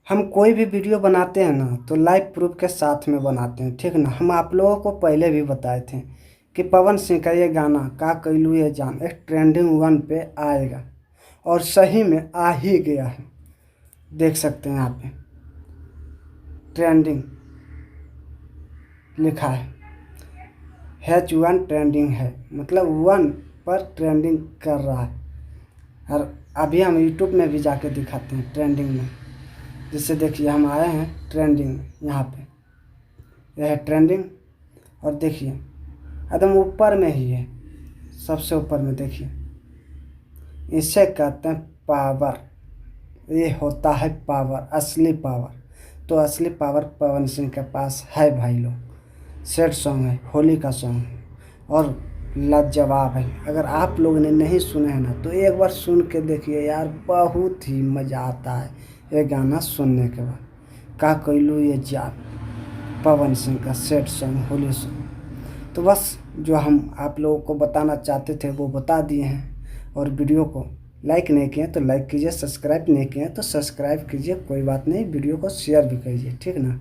हम कोई भी वीडियो बनाते हैं ना तो लाइव प्रूफ के साथ में बनाते हैं, ठीक ना। हम आप लोगों को पहले भी बताए थे कि पवन सिंह का ये गाना का कैलू ये जान एक ट्रेंडिंग 1 पे आएगा, और सही में आ ही गया है। देख सकते हैं यहाँ पे ट्रेंडिंग लिखा है, H1 ट्रेंडिंग है, मतलब 1 पर ट्रेंडिंग कर रहा है। और अभी हम यूट्यूब में भी जाके दिखाते हैं ट्रेंडिंग में। जिससे देखिए हम आए हैं ट्रेंडिंग में, यहाँ पे यह है ट्रेंडिंग। और देखिए एकदम ऊपर में ही है, सबसे ऊपर में देखिए। इसे कहते हैं पावर। ये होता है पावर, असली पावर। तो असली पावर पवन सिंह के पास है भाई लोग। सैड सॉन्ग है, होली का सॉन्ग है और लाजवाब है। अगर आप लोगों ने नहीं सुने हैं ना तो एक बार सुन के देखिए यार, बहुत ही मज़ा आता है ये गाना सुनने के बाद। का कैलू ये जान, पवन सिंह का सैड सॉन्ग, होली सॉन्ग। तो बस जो हम आप लोगों को बताना चाहते थे वो बता दिए हैं। और वीडियो को लाइक नहीं किए तो लाइक कीजिए, सब्सक्राइब नहीं किए तो सब्सक्राइब कीजिए, कोई बात नहीं। वीडियो को शेयर भी कीजिए, ठीक ना।